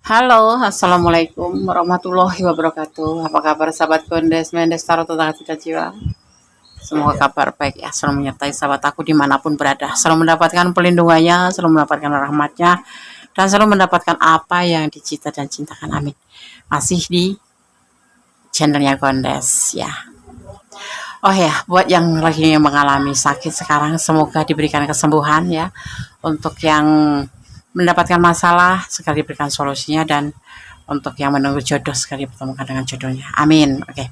Halo, assalamualaikum warahmatullahi wabarakatuh. Apa kabar sahabat Kondes Mendes Tarot Tetangga Tiga Jiwa? Semoga kabar baik ya, selalu menyertai sahabat aku dimanapun berada. Selalu mendapatkan pelindungannya, selalu mendapatkan rahmatnya, dan selalu mendapatkan apa yang dicita dan cintakan. Amin. Masih di channelnya Kondes ya. Oh ya, buat yang lagi mengalami sakit sekarang, semoga diberikan kesembuhan ya. Untuk yang mendapatkan masalah, sekali diberikan solusinya, dan untuk yang menunggu jodoh sekali bertemukan dengan jodohnya. Amin. Oke.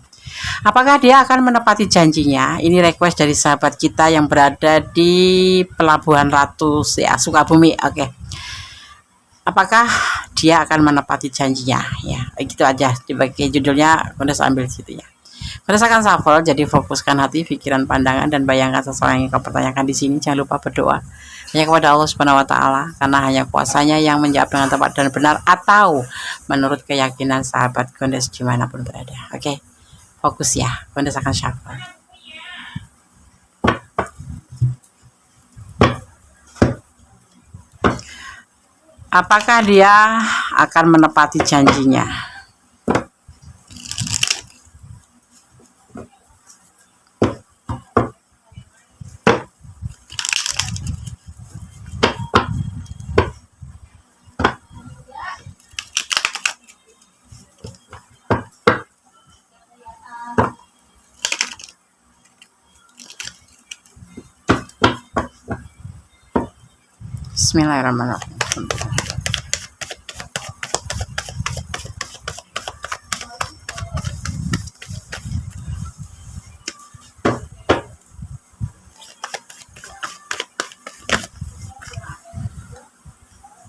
Apakah dia akan menepati janjinya? Ini request dari sahabat kita yang berada di Pelabuhan Ratu ya, Sukabumi. Oke. Apakah dia akan menepati janjinya? Ya, gitu aja. Dibagi judulnya, udah ambil situ ya. Berdasarkan shuffle, jadi fokuskan hati, pikiran, pandangan, dan bayangkan sesuatu yang kau pertanyakan di sini. Jangan lupa berdoa hanya kepada Allah Subhanahu wa Ta'ala, karena hanya kuasanya yang menjawab dengan tepat dan benar atau menurut keyakinan sahabat Gondes dimanapun berada. Oke, fokus ya. Gondes akan shuffle. Apakah dia akan menepati janjinya? Bismillahirrahmanirrahim.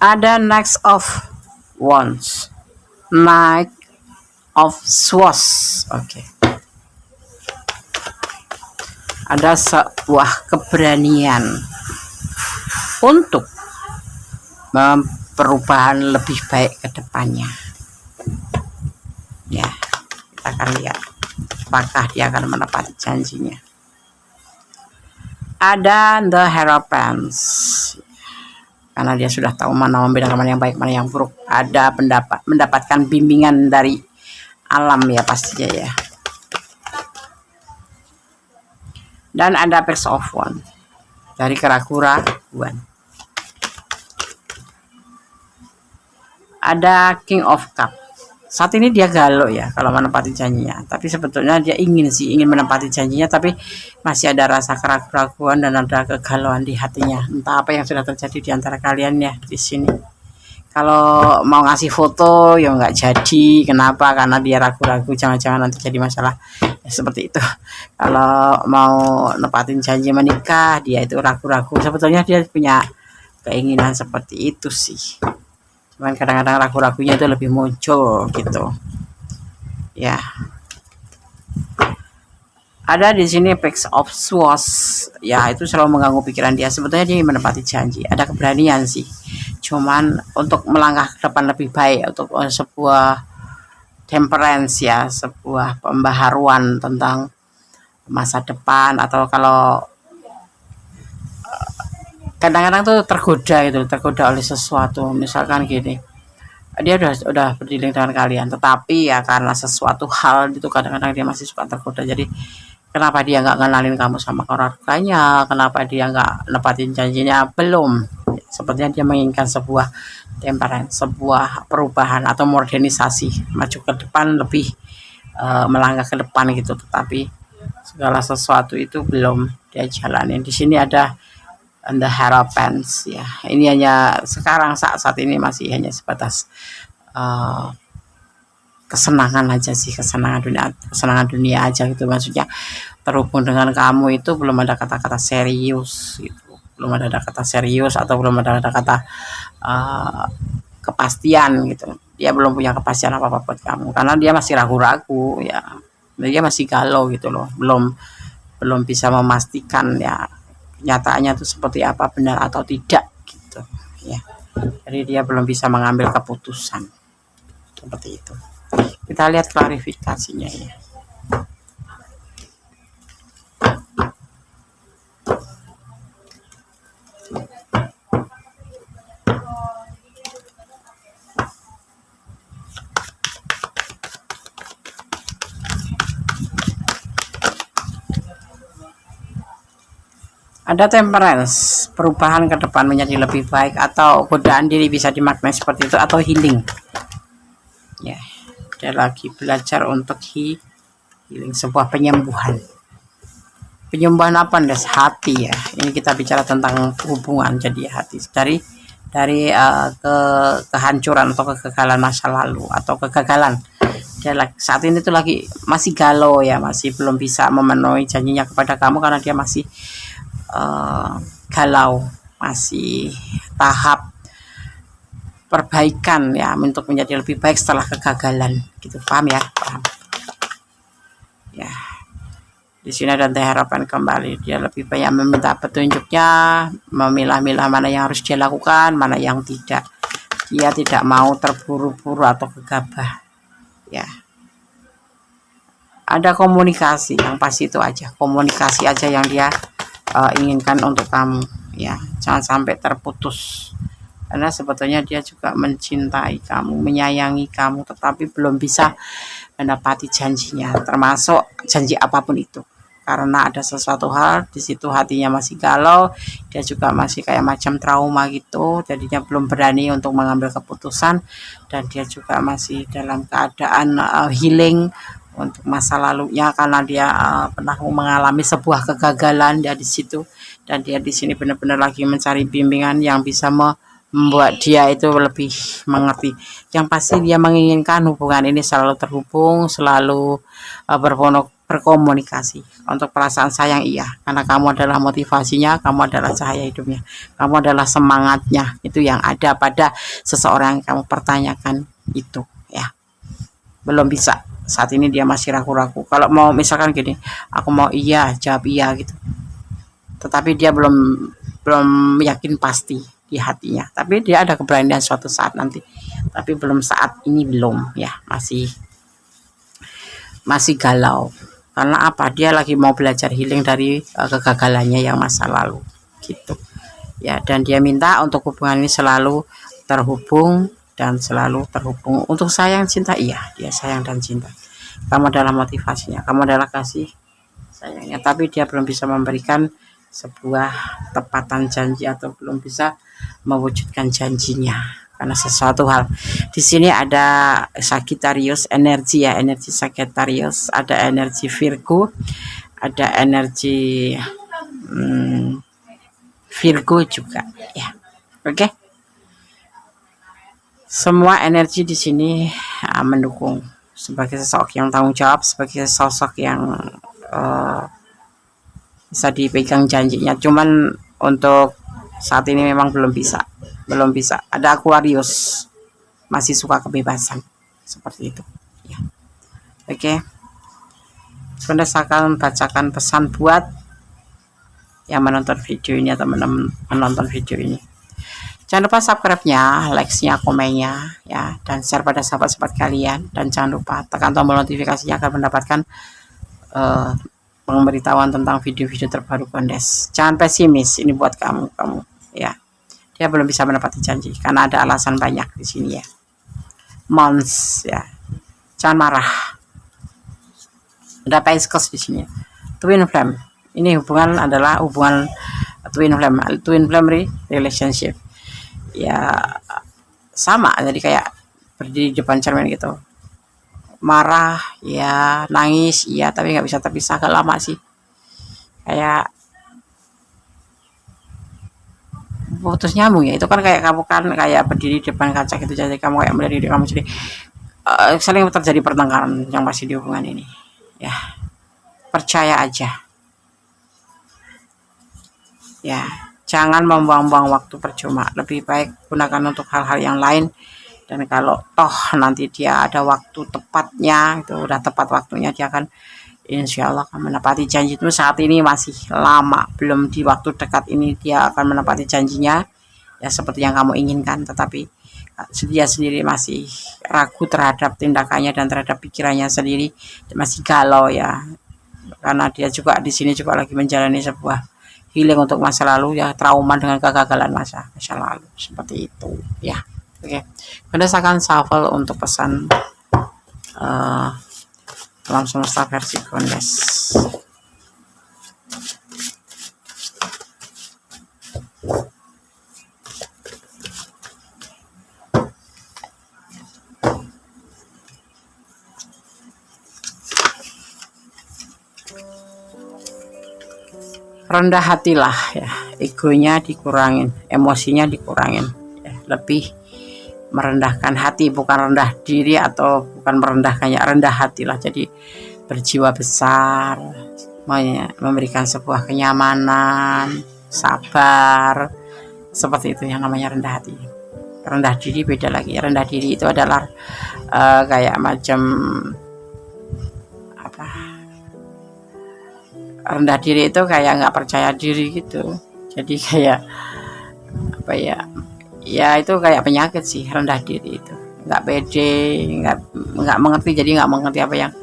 Ada Knight of Wands, Knight of Swords. Oke. Ada sebuah keberanian untuk perubahan lebih baik ke depannya. Ya, kita akan lihat apakah dia akan menepati janjinya. Ada The Hierophant, karena dia sudah tahu mana membedakan mana yang baik, mana yang buruk. Ada mendapatkan bimbingan dari alam ya pastinya ya. Dan ada Page of Wands dari keraguan. Ada King of Cup. Saat ini dia galau ya kalau menepati janjinya, tapi sebetulnya dia ingin menepati janjinya, tapi masih ada rasa keraguan dan ada kegalauan di hatinya. Entah apa yang sudah terjadi di antara kalian ya di sini. Kalau mau ngasih foto ya nggak jadi. Kenapa? Karena dia ragu-ragu, jangan-jangan nanti jadi masalah ya, seperti itu. Kalau mau nepatin janji menikah, dia itu ragu-ragu. Sebetulnya dia punya keinginan seperti itu sih, cuman kadang-kadang ragu-ragunya itu lebih muncul gitu ya. Ada di sini Page of Swords ya, itu selalu mengganggu pikiran dia. Sebetulnya dia menepati janji, ada keberanian sih, cuman untuk melangkah ke depan lebih baik, untuk sebuah temperance ya, sebuah pembaharuan tentang masa depan. Atau kalau kadang-kadang tuh tergoda oleh sesuatu, misalkan gini, dia udah berdiling dengan kalian, tetapi ya karena sesuatu hal itu kadang-kadang dia masih suka tergoda. Jadi kenapa dia nggak kenalin kamu sama keluarganya, kenapa dia nggak nepatin janjinya, belum. Sepertinya dia menginginkan sebuah temperance, sebuah perubahan atau modernisasi, maju ke depan, lebih melangkah ke depan gitu, tetapi segala sesuatu itu belum dia jalanin. Di sini ada The Hierophant ya, ini hanya sekarang saat ini masih hanya sebatas kesenangan aja sih, kesenangan dunia aja gitu. Maksudnya terhubung dengan kamu itu belum ada kata-kata serius gitu, belum ada kata serius atau belum ada kata kepastian gitu. Dia belum punya kepastian apa buat kamu, karena dia masih ragu-ragu ya, dia masih galau gitu loh, belum bisa memastikan ya nyataannya itu seperti apa, benar atau tidak gitu ya. Jadi dia belum bisa mengambil keputusan seperti itu. Kita lihat klarifikasinya ya. Ada temperance, perubahan ke depan menjadi lebih baik, atau godaan diri bisa dimaknai seperti itu, atau healing. Ya, dia lagi belajar untuk healing, sebuah penyembuhan. Penyembuhan apa Des? Hati ya. Ini kita bicara tentang hubungan, jadi hati dari kehancuran atau kegagalan masa lalu atau kegagalan. Dia saat ini tuh lagi masih galau ya, masih belum bisa memenuhi janjinya kepada kamu karena dia masih galau, masih tahap perbaikan ya, untuk menjadi lebih baik setelah kegagalan gitu. Paham ya? Paham ya. Di sini ada harapan kembali. Dia lebih banyak meminta petunjuknya, memilah-milah mana yang harus dia lakukan, mana yang tidak. Dia tidak mau terburu-buru atau gegabah ya. Ada komunikasi yang pasti, itu aja, komunikasi aja yang dia inginkan untuk kamu ya. Jangan sampai terputus, karena sebetulnya dia juga mencintai kamu, menyayangi kamu, tetapi belum bisa menepati janjinya, termasuk janji apapun itu, karena ada sesuatu hal di situ, hatinya masih galau, dia juga masih kayak macam trauma gitu, jadinya belum berani untuk mengambil keputusan, dan dia juga masih dalam keadaan healing untuk masa lalunya, karena dia pernah mengalami sebuah kegagalan dia di situ, dan dia di sini benar-benar lagi mencari bimbingan yang bisa membuat dia itu lebih mengerti. Yang pasti dia menginginkan hubungan ini selalu terhubung, selalu berkomunikasi. Untuk perasaan sayang iya, karena kamu adalah motivasinya, kamu adalah cahaya hidupnya, kamu adalah semangatnya, itu yang ada pada seseorang yang kamu pertanyakan itu ya. Belum bisa, saat ini dia masih ragu-ragu. Kalau mau misalkan gini, aku mau iya, jawab iya gitu, tetapi dia belum yakin pasti di hatinya, tapi dia ada keberanian suatu saat nanti, tapi belum saat ini, belum ya, masih galau. Karena apa? Dia lagi mau belajar healing dari kegagalannya yang masa lalu gitu ya. Dan dia minta untuk hubungan ini selalu terhubung dan selalu terhubung. Untuk sayang cinta iya, dia sayang dan cinta, kamu adalah motivasinya, kamu adalah kasih sayangnya, tapi dia belum bisa memberikan sebuah tepatan janji atau belum bisa mewujudkan janjinya karena sesuatu hal. Di sini ada Sagittarius energi ya, energi Sagittarius, ada energi Virgo, ada energi Virgo juga ya. Oke. Semua energi di sini mendukung sebagai sosok yang tanggung jawab, sebagai sosok yang bisa dipegang janjinya. Cuman untuk saat ini memang belum bisa. Ada Aquarius, masih suka kebebasan seperti itu ya. Oke. Bunda akan bacakan pesan buat yang menonton video ini atau menonton video ini. Jangan lupa subscribe-nya, like-nya, komennya ya, dan share pada sahabat-sahabat kalian, dan jangan lupa tekan tombol notifikasinya agar mendapatkan pemberitahuan tentang video-video terbaru Kondes. Jangan pesimis, ini buat kamu ya. Dia belum bisa menepati janji karena ada alasan banyak di sini ya. Mons ya. Jangan marah. Ada Pisces di sini. Twin flame. Ini hubungan adalah hubungan twin flame relationship. Ya sama, jadi kayak berdiri di depan cermin gitu. Marah ya, nangis ya, tapi nggak bisa terpisah, agak lama sih, kayak putus nyambung ya. Itu kan kayak kamu kan kayak berdiri di depan kaca gitu, jadi kamu kayak melihat diri kamu, jadi saling terjadi pertengkaran yang masih di hubungan ini ya. Percaya aja ya, jangan membuang-buang waktu percuma, lebih baik gunakan untuk hal-hal yang lain. Dan kalau toh nanti dia ada waktu tepatnya, itu udah tepat waktunya, dia akan insya Allah akan menepati janji itu. Saat ini masih lama, belum di waktu dekat ini dia akan menepati janjinya ya seperti yang kamu inginkan, tetapi dia sendiri masih ragu terhadap tindakannya dan terhadap pikirannya sendiri, masih galau ya, karena dia juga di sini juga lagi menjalani sebuah healing untuk masa lalu ya, trauma dengan kegagalan masa lalu seperti itu ya. Oke, Bunda akan shuffle untuk pesan alam semesta versi Kondes. Rendah hatilah ya, egonya dikurangin, emosinya dikurangin ya, lebih merendahkan hati, bukan rendah diri atau bukan merendahkannya, rendah hatilah. Jadi berjiwa besar, memberikan sebuah kenyamanan, sabar, seperti itu yang namanya rendah hati. Rendah diri beda lagi. Rendah diri itu adalah kayak macam apa, rendah diri itu kayak nggak percaya diri gitu. Jadi kayak apa ya, ya itu kayak penyakit sih rendah diri itu, nggak pede, nggak mengerti, jadi nggak mengerti apa yang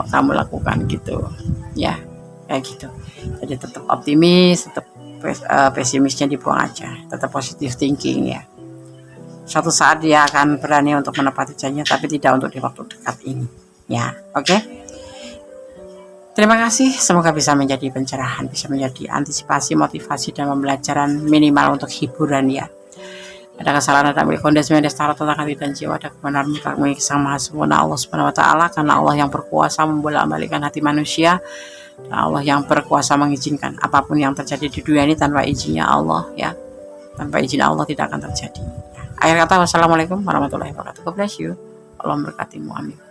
kamu lakukan gitu ya, kayak gitu. Jadi tetap optimis, tetap pesimisnya dibuang aja, tetap positive thinking ya. Suatu saat dia akan berani untuk menepati janjinya, tapi tidak untuk di waktu dekat ini ya. Oke, terima kasih, semoga bisa menjadi pencerahan, bisa menjadi antisipasi, motivasi, dan pembelajaran minimal untuk hiburan ya. Ada kesalahan, ada milik kondes mendes tarot tentang hati dan jiwa, ada kebenaran mutlak milik Sang Maha Sempurna Allah Subhanahu wa taala, karena Allah yang berkuasa membolak-balikkan hati manusia, dan Allah yang berkuasa mengizinkan apapun yang terjadi di dunia ini tanpa izinnya Allah ya. Tanpa izin Allah tidak akan terjadi. Akhir kata, wassalamualaikum warahmatullahi wabarakatuh. God bless you. Allah memberkatimu. Amin.